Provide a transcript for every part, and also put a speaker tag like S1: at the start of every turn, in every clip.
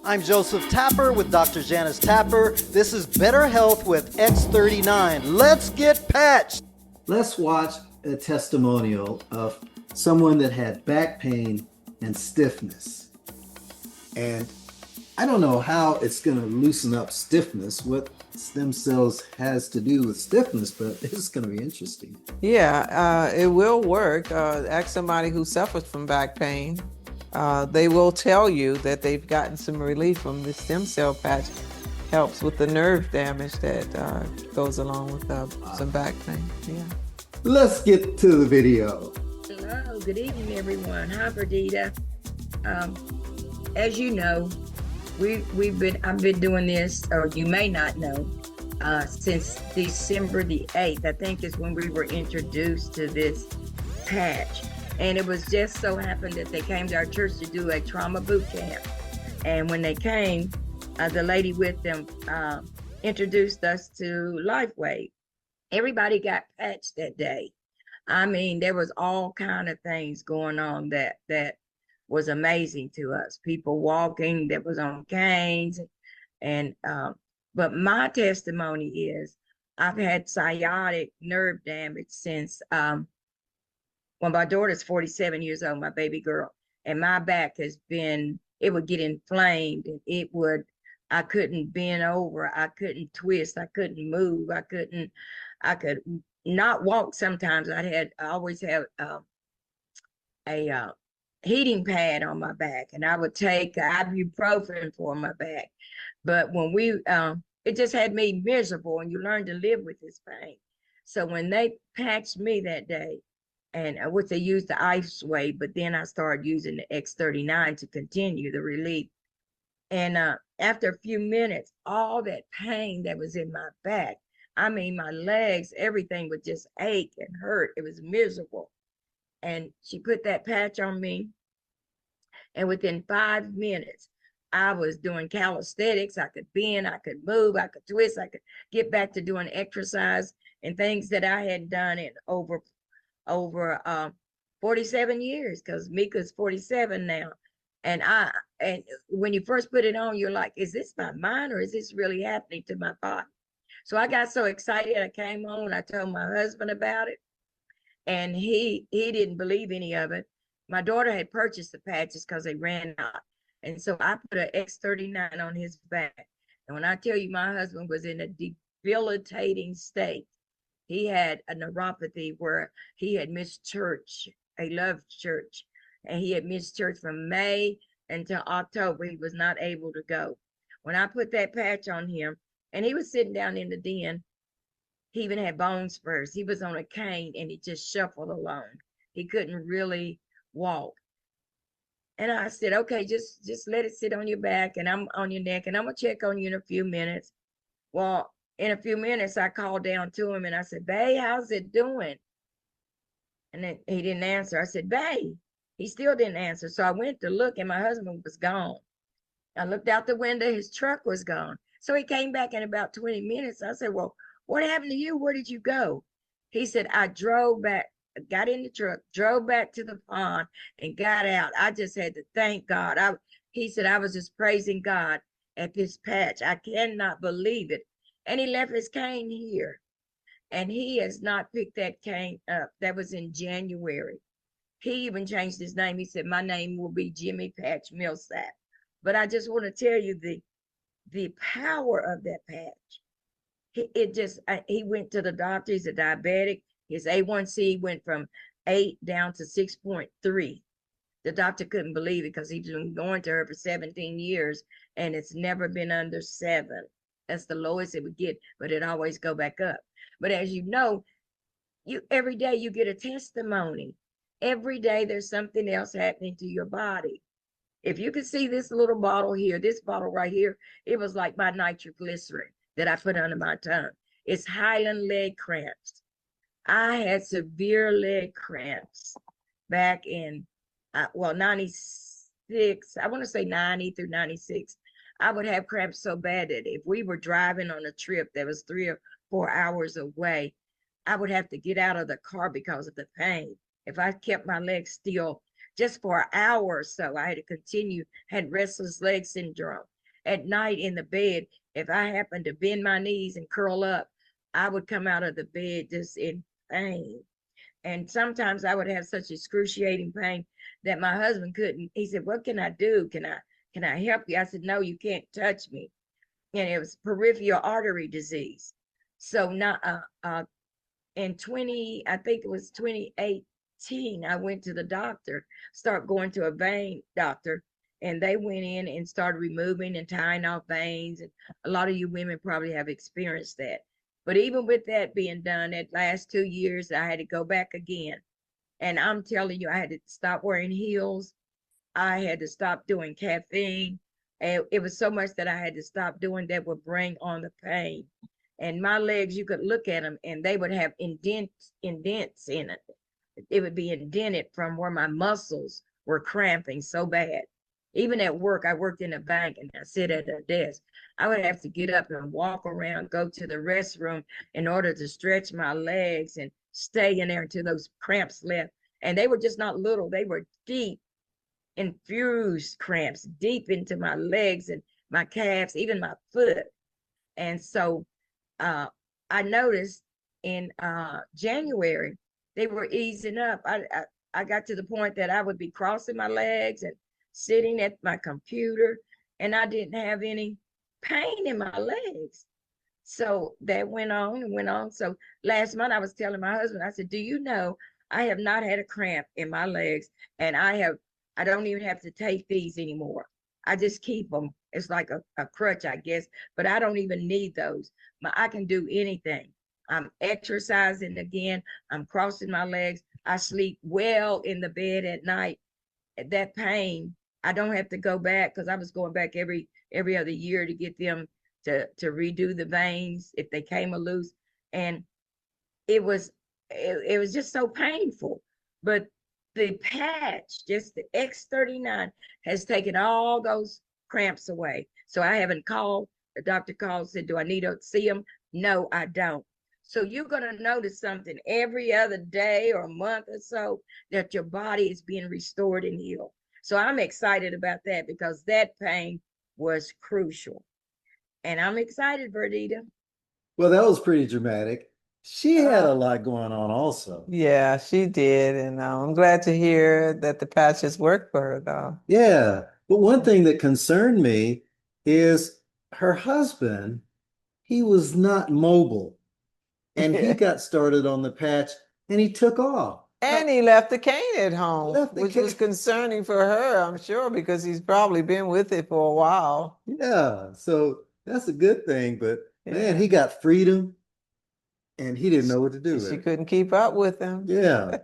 S1: I'm Joseph Tapper with Dr. Janice Tapper. This is Better Health with X39. Let's get patched.
S2: Let's watch a testimonial of someone that had back pain and stiffness. And I don't know how it's going to loosen up stiffness, what stem cells has to do with stiffness, but it's going to be interesting.
S3: Yeah, it will work. Ask somebody who suffers from back pain. They will tell you that they've gotten some relief from the stem cell patch. Helps with the nerve damage that goes along with some back pain. Yeah.
S2: Let's get to the video.
S4: Hello, good evening, everyone. Hi, Verdita. As you know, I've been doing this, or you may not know, since December the 8th. I think is when we were introduced to this patch. And it was just so happened that they came to our church to do a trauma boot camp. And when they came, the lady with them introduced us to LifeWave. Everybody got patched that day. I mean, there was all kind of things going on that was amazing to us. People walking that was on canes, and but my testimony is I've had sciatic nerve damage since well, my daughter's 47 years old, my baby girl, and my back has been, it would get inflamed, and I couldn't bend over, I couldn't twist, I couldn't move, I could not walk sometimes. I always have a heating pad on my back, and I would take ibuprofen for my back. But when it just had me miserable, and you learn to live with this pain. So when they patched me that day, and which they used the ice wave, but then I started using the X39 to continue the relief. And after a few minutes, all that pain that was in my back, I mean, my legs, everything would just ache and hurt. It was miserable. And she put that patch on me. And within 5 minutes, I was doing calisthenics. I could bend, I could move, I could twist, I could get back to doing exercise and things that I hadn't done in over 47 years, because Mika's 47 now. And when you first put it on, you're like, is this my mind, or is this really happening to my body? So I got so excited. I came home and I told my husband about it, and he didn't believe any of it. My daughter had purchased the patches because they ran out. And so I put an X39 on his back. And when I tell you, my husband was in a debilitating state. He had a neuropathy where he had missed church. He loved church, and he had missed church from May until October. He was not able to go. When I put that patch on him, and he was sitting down in the den, he even had bone spurs. He was on a cane, and he just shuffled along. He couldn't really walk. And I said, okay, just let it sit on your back, and I'm on your neck, and I'm gonna check on you in a few minutes. Well, in a few minutes, I called down to him and I said, babe, how's it doing? And then he didn't answer. I said, babe, he still didn't answer. So I went to look, and my husband was gone. I looked out the window, his truck was gone. So he came back in about 20 minutes. I said, well, what happened to you? Where did you go? He said, I drove back, got in the truck, drove back to the pond, and got out. I just had to thank God. He said, I was just praising God at this patch. I cannot believe it. And he left his cane here, and he has not picked that cane up. That was in January. He even changed his name. He said, my name will be Jimmy Patch Millsap. But I just want to tell you the power of that patch. He went to the doctor. He's a diabetic. His A1C went from 8 down to 6.3. The doctor couldn't believe it, because he's been going to her for 17 years, and it's never been under 7. That's the lowest it would get, but it always go back up. But as you know, every day you get a testimony. Every day there's something else happening to your body. If you could see this little bottle here, this bottle right here, it was like my nitroglycerin that I put under my tongue. It's Highland leg cramps. I had severe leg cramps back in, 96, I want to say 90 through 96. I would have cramps so bad that if we were driving on a trip that was 3 or 4 hours away, I would have to get out of the car because of the pain. If I kept my legs still just for an hour or so, I had to continue, had restless leg syndrome. at night in the bed, if I happened to bend my knees and curl up, I would come out of the bed just in pain. And sometimes I would have such excruciating pain that my husband couldn't. He said, "What can I do? Can I help you?" I said, "No, you can't touch me." And it was peripheral artery disease. So now, in 20, I think it was 2018, I went to the doctor, start going to a vein doctor, and they went in and started removing and tying off veins. And a lot of you women probably have experienced that. But even with that being done, that last 2 years, I had to go back again. And I'm telling you, I had to stop wearing heels. I had to stop doing caffeine. And it was so much that I had to stop doing that would bring on the pain. And my legs, you could look at them and they would have indents in it. It would be indented from where my muscles were cramping so bad. Even at work, I worked in a bank and I sit at a desk. I would have to get up and walk around, go to the restroom in order to stretch my legs and stay in there until those cramps left. And they were just not little, they were deep, infused cramps deep into my legs and my calves, even my foot. And so I noticed in January, they were easing up. I got to the point that I would be crossing my legs and sitting at my computer, and I didn't have any pain in my legs. So that went on and went on. So last month I was telling my husband, I said, "Do you know I have not had a cramp in my legs, and I don't even have to take these anymore. I just keep them. It's like a crutch, I guess, but I don't even need those. I can do anything. I'm exercising again. I'm crossing my legs. I sleep well in the bed at night. That pain, I don't have to go back, because I was going back every other year to get them to redo the veins if they came loose. And it was just so painful. But the patch, just the X39, has taken all those cramps away. So I haven't called. The doctor called, said, "Do I need to see him?" No, I don't. So you're going to notice something every other day or month or so, that your body is being restored and healed. So I'm excited about that, because that pain was crucial. And I'm excited, Verdita.
S2: Well, that was pretty dramatic. She had a lot going on also.
S3: Yeah, she did. And I'm glad to hear that the patches worked for her, though.
S2: Yeah. But one thing that concerned me is her husband, he was not mobile. And he got started on the patch and he took off.
S3: And he left the cane at home,
S2: Left the
S3: which was
S2: cane.
S3: concerning for her, I'm sure, because he's probably been with it for a while.
S2: Yeah. So that's a good thing. But man,
S3: Yeah.
S2: he got freedom and he didn't know what to do with
S3: She
S2: it.
S3: couldn't keep up with him.
S2: Yeah.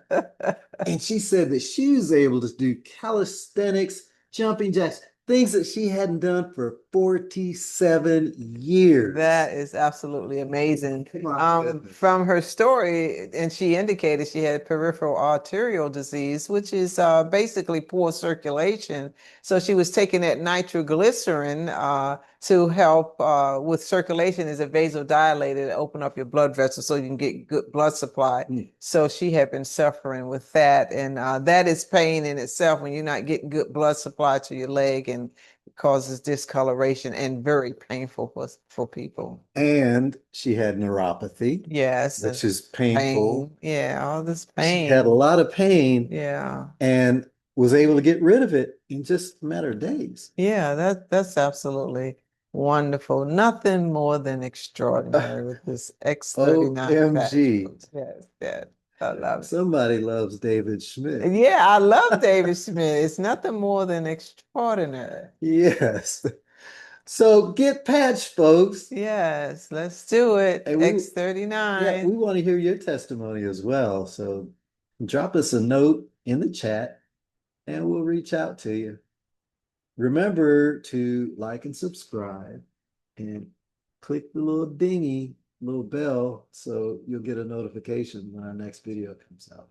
S2: And she said that she was able to do calisthenics, jumping jacks, things that she hadn't done for 47 years.
S3: That is absolutely amazing.
S2: My goodness.
S3: From her story, and she indicated she had peripheral arterial disease, which is basically poor circulation. So she was taking that nitroglycerin to help with circulation as a vasodilator to open up your blood vessels so you can get good blood supply. So she had been suffering with that. And that is pain in itself when you're not getting good blood supply to your leg, and it causes discoloration and very painful for people.
S2: And she had neuropathy.
S3: Yes.
S2: Which is painful.
S3: Pain. Yeah, all this
S2: She
S3: pain.
S2: had a lot of pain.
S3: Yeah.
S2: And was able to get rid of it in just a matter of days.
S3: Yeah, that's absolutely wonderful. Nothing more than extraordinary with this X39
S2: OMG.
S3: patch. Yes, yes. I love it.
S2: Somebody loves David Schmidt.
S3: Yeah, I love David Smith. It's nothing more than extraordinary.
S2: Yes. So get patched, folks.
S3: Yes, let's do it.
S2: And we
S3: X39.
S2: want to hear your testimony as well. So drop us a note in the chat and we'll reach out to you. Remember to like and subscribe and click the little dingy, little bell, so you'll get a notification when our next video comes out.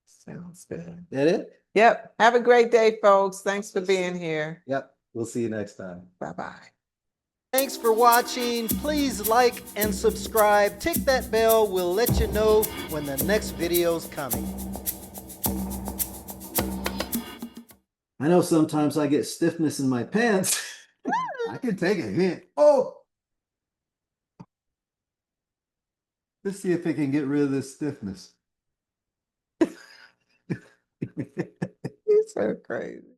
S3: Sounds good.
S2: That it?
S3: Yep. Have a great day, folks. Thanks for being here.
S2: Yep. We'll see you next time.
S3: Bye-bye.
S1: Thanks for watching. Please like and subscribe. Tick that bell. We'll let you know when the next video's coming.
S2: I know sometimes I get stiffness in my pants. I can take a hint. Oh, let's see if it can get rid of this stiffness.
S3: He's so crazy.